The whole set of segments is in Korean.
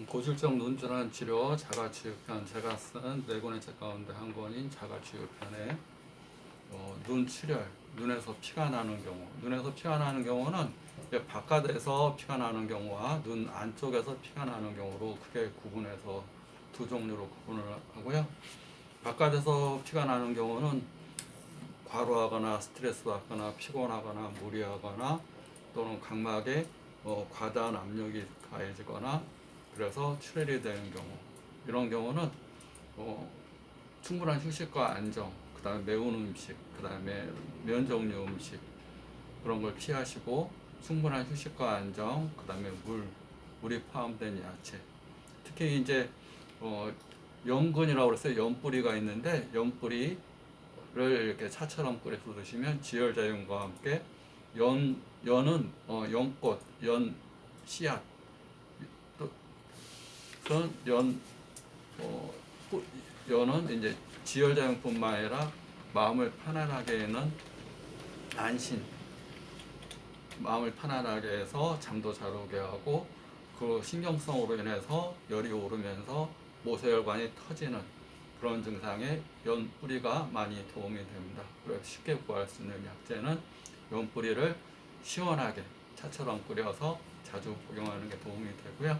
고질적 눈질환 치료 자가치유편, 제가 쓴 네 권의 책 가운데 한 권인 자가치유편에 눈출혈, 눈에서 피가 나는 경우, 눈에서 피가 나는 경우는 바깥에서 피가 나는 경우와 눈 안쪽에서 피가 나는 경우로 크게 구분해서 두 종류로 구분을 하고요. 바깥에서 피가 나는 경우는 과로하거나 스트레스 받거나 피곤하거나 무리하거나 또는 각막에 과다한 압력이 가해지거나 그래서 출혈이 되는 경우, 이런 경우는 충분한 휴식과 안정, 그 다음에 매운 음식, 그 다음에 면 종류 음식 그런 걸 피하시고 충분한 휴식과 안정, 그 다음에 물이 포함된 야채, 특히 이제 연근이라고 그랬어요. 연뿌리가 있는데 연뿌리를 이렇게 차처럼 끓여서 드시면 지혈작용과 함께 연은 연꽃, 연 씨앗, 또 연은 이제 지혈작용뿐만 아니라 마음을 편안하게 하는 안신, 마음을 편안하게 해서 잠도 잘 오게 하고 그 신경성으로 인해서 열이 오르면서 모세혈관이 터지는 그런 증상에 연 뿌리가 많이 도움이 됩니다. 그래서 쉽게 구할 수 있는 약재는 연 뿌리를 시원하게 차처럼 끓여서 자주 복용하는 게 도움이 되고요.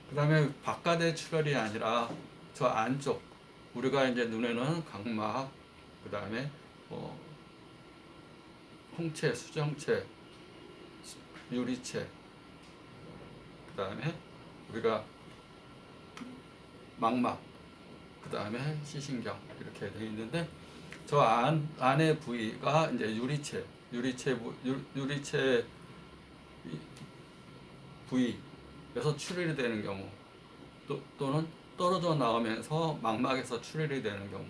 그 다음에 바깥의 출혈이 아니라 저 안쪽, 우리가 이제 눈에는 각막, 그 다음에 홍채, 수정채, 유리채, 그 다음에 우리가 망막, 그 다음에 시신경 이렇게 되어 있는데 저 안의 부위가 이제 유리채 부위에서 출혈이 되는 경우 또는 떨어져 나오면서 망막에서 출혈이 되는 경우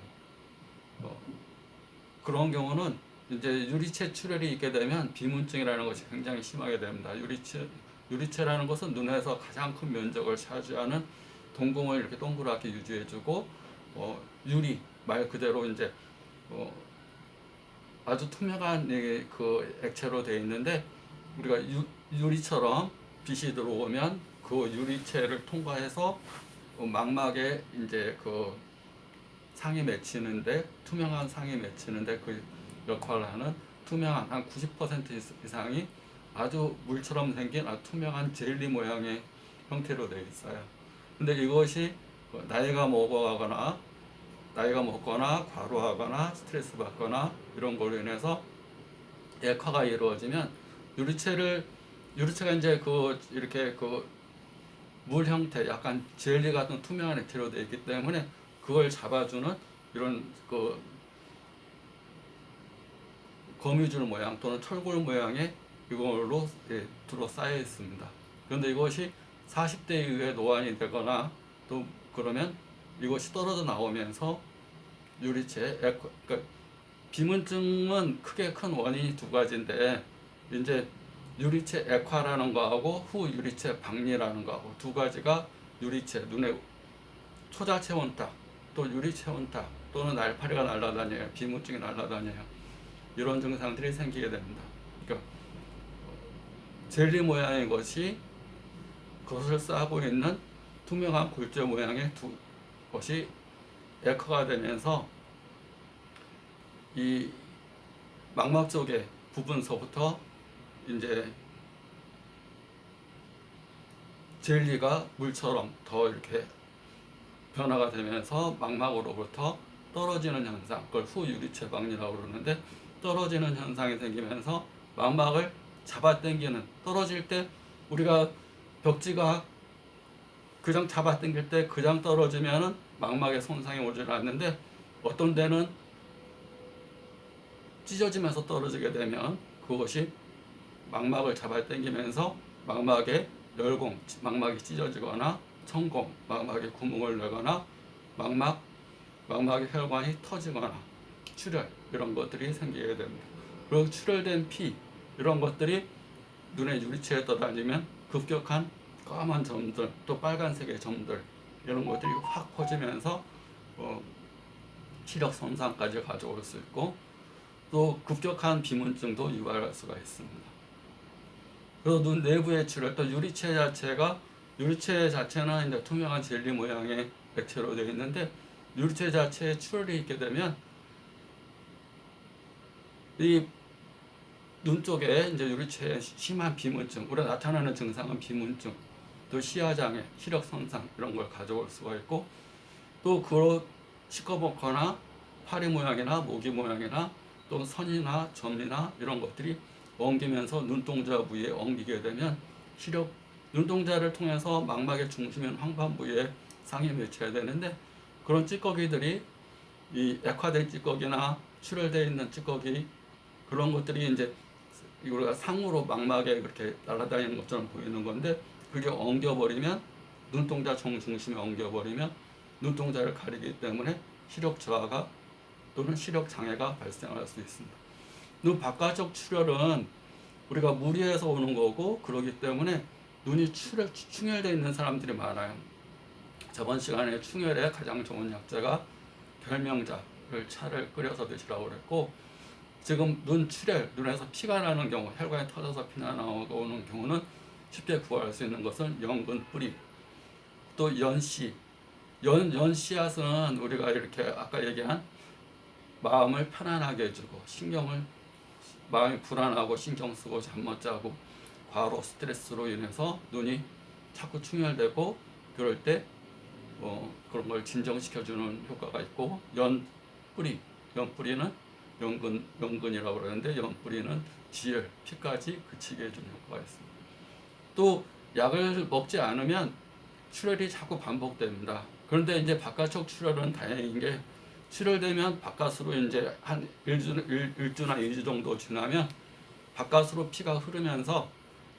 그런 경우는 이제 유리체 출혈이 있게 되면 비문증이라는 것이 굉장히 심하게 됩니다. 유리체라는 것은 눈에서 가장 큰 면적을 차지하는 동공을 이렇게 동그랗게 유지해주고 유리 말 그대로 이제 아주 투명한 그 액체로 되어 있는데 우리가 유리처럼 빛이 들어오면 그 유리체를 통과해서 망막에 이제 그 상이 맺히는데 투명한 상이 맺히는데 그 역할을 하는 투명한 한 90% 이상이 아주 물처럼 생긴 아주 투명한 젤리 모양의 형태로 되어 있어요. 근데 이것이 나이가 먹거나 과로하거나 스트레스 받거나 이런 걸로 인해서 액화가 이루어지면 유리체가 이제 이렇게 물 형태, 약간 젤리 같은 투명한 액체로 되어 있기 때문에 그걸 잡아주는 이런 거미줄 모양 또는 철골 모양의 이걸로 둘러싸여 있습니다. 그런데 이것이 40대 이후에 노안이 되거나 또 그러면 이것이 떨어져 나오면서 그러니까 비문증은 크게 큰 원인이 두 가지인데 이제 유리체 액화라는 거하고 후 유리체 박리라는 거하고 두 가지가 유리체 눈에 초자체 원탁 또 유리체 원탁 또는 날파리가 날아다녀요. 비문증이 날아다녀요. 이런 증상들이 생기게 됩니다. 그러니까 젤리 모양의 것이 그것을 싸고 있는 투명한 골재 모양의 것이 액화가 되면서 이 망막 쪽의 부분서부터 이제 젤리가 물처럼 더 이렇게 변화가 되면서 망막으로부터 떨어지는 현상, 그걸 후유리체 박리라고 그러는데 떨어지는 현상이 생기면서 망막을 잡아당기는, 떨어질 때 우리가 벽지가 그냥 잡아당길 때 그냥 떨어지면은 망막에 손상이 오질 않는데 어떤 데는 찢어지면서 떨어지게 되면 그것이 망막을 잡아당기면서 망막에 열공, 망막이 찢어지거나 천공, 망막에 구멍을 내거나 망막의 혈관이 터지거나 출혈 이런 것들이 생기게 됩니다. 그리고 출혈된 피 이런 것들이 눈의 유리체에 떠다니면 급격한 까만 점들 또 빨간색의 점들 이런 것들이 확 퍼지면서 시력 손상까지 가져올 수 있고 또 급격한 비문증도 유발할 수가 있습니다. 그리고 눈 내부의 출혈 또 유리체 자체가 유리체 자체는 이제 투명한 젤리 모양의 액체로 되어 있는데 유리체 자체에 출혈이 있게 되면 이 눈 쪽에 이제 유리체에 심한 비문증, 우리가 나타나는 증상은 비문증, 또 시야장애, 시력 손상 이런 걸 가져올 수가 있고 또 그로 시커멓거나 파리 모양이나 모기 모양이나 또 선이나 점이나 이런 것들이 엉기면서 눈동자 부위에 엉기게 되면 시력 눈동자를 통해서 망막의 중심인 황반 부위에 상이 맺혀야 되는데 그런 찌꺼기들이 이 액화된 찌꺼기나 출혈되어 있는 찌꺼기 그런 것들이 이제 우리가 상으로 망막에 그렇게 날아다니는 것처럼 보이는 건데 그게 엉겨버리면 눈동자 정중심에 엉겨버리면 눈동자를 가리기 때문에 시력 저하가 또는 시력 장애가 발생할 수 있습니다. 눈 바깥쪽 출혈은 우리가 무리해서 오는 거고 그러기 때문에 눈이 충혈되어 있는 사람들이 많아요. 저번 시간에 충혈에 가장 좋은 약재가 결명자를 차를 끓여서 드시라고 그랬고 지금 눈 출혈, 눈에서 피가 나는 경우, 혈관이 터져서 피가 나오는 경우는 쉽게 구할 수 있는 것은 연근 뿌리, 또 연씨, 연씨앗은 우리가 이렇게 아까 얘기한 마음을 편안하게 해주고 마음이 불안하고 신경 쓰고 잠 못 자고 과로 스트레스로 인해서 눈이 자꾸 충혈되고 그럴 때 그런 걸 진정시켜주는 효과가 있고 연뿌리는 연근이라고 그러는데 연뿌리는 지혈, 피까지 그치게 해주는 효과가 있습니다. 또 약을 먹지 않으면 출혈이 자꾸 반복됩니다. 그런데 이제 바깥쪽 출혈은 다행인 게 출혈되면 바깥으로 이제 한 1주나 2주 정도 지나면 바깥으로 피가 흐르면서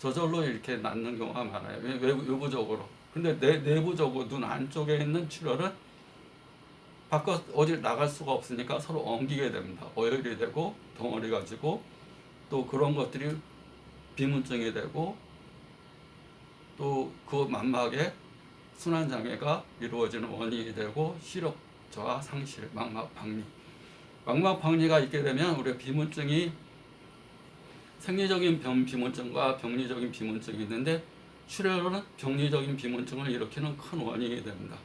저절로 이렇게 낫는 경우가 많아요. 외부적으로. 근데 내부적으로 눈 안쪽에 있는 출혈은 바깥 어딜 나갈 수가 없으니까 서로 엉기게 됩니다. 어혈이 되고 덩어리가 지고 또 그런 것들이 비문증이 되고 또 그 망막에 순환장애가 이루어지는 원인이 되고 시력 저하 상실, 망막 박리. 망막 박리가 있게 되면 우리가 비문증이 생리적인 비문증과 병리적인 비문증이 있는데 출혈은 병리적인 비문증을 일으키는 큰 원인이 됩니다.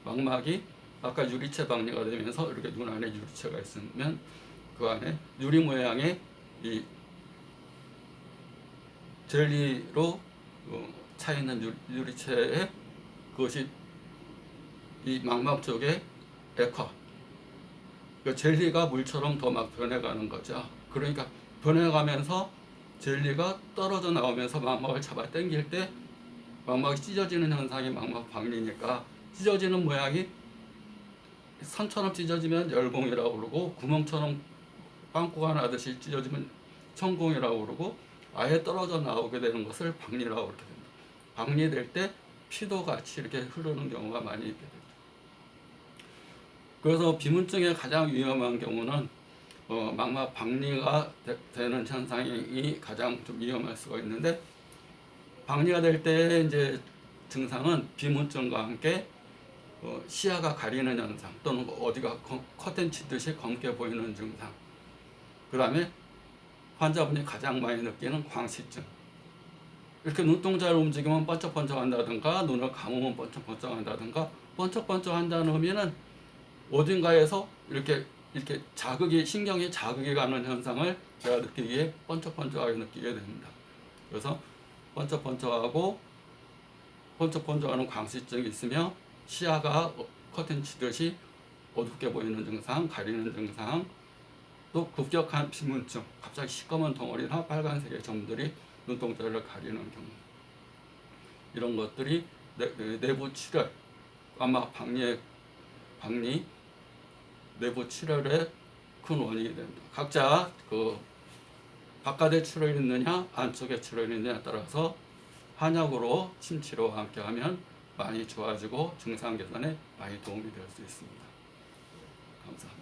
망막이 아까 유리체 박리가 되면서 이렇게 눈 안에 유리체가 있으면 그 안에 유리 모양의 이 젤리로 차 있는 유리체에 그것이 이 망막 쪽에 액화, 그러니까 젤리가 물처럼 더 막 변해가는 거죠. 그러니까 변해가면서 젤리가 떨어져 나오면서 망막을 잡아 당길 때 망막이 찢어지는 현상이 망막 박리니까 찢어지는 모양이 선처럼 찢어지면 열공이라고 그러고 구멍처럼 빵꾸가 나듯이 찢어지면 천공이라고 그러고 아예 떨어져 나오게 되는 것을 박리라고 그렇게 됩니다. 박리될 때 피도 같이 이렇게 흐르는 경우가 많이 있게 됩니다. 그래서 비문증의 가장 위험한 경우는 망막 박리가 되는 현상이 가장 좀 위험할 수가 있는데 박리가 될 때 이제 증상은 비문증과 함께 시야가 가리는 현상 또는 어디가 커튼 치듯이 검게 보이는 증상. 그 다음에 환자분이 가장 많이 느끼는 광시증. 이렇게 눈동자를 움직이면 번쩍번쩍한다든가 눈을 감으면 번쩍번쩍한다든가 번쩍번쩍한다는 의미는 어딘가에서 이렇게 신경이 자극이 가는 현상을 내가 느끼기에 번쩍번쩍하게 느끼게 됩니다. 그래서 번쩍번쩍하고 번쩍번쩍하는 광시증이 있으며 시야가 커튼 치듯이 어둡게 보이는 증상, 가리는 증상, 또 급격한 비문증, 갑자기 시꺼먼 덩어리나 빨간색의 점들이 눈동자를 가리는 경우, 이런 것들이 내부 출혈, 아마 박리 내부 출혈의 큰 원인이 됩니다. 각자 그 바깥에 출혈이 있느냐 안쪽에 출혈이 있느냐에 따라서 한약으로 침치료와 함께하면 많이 좋아지고 증상 개선에 많이 도움이 될 수 있습니다. 감사합니다.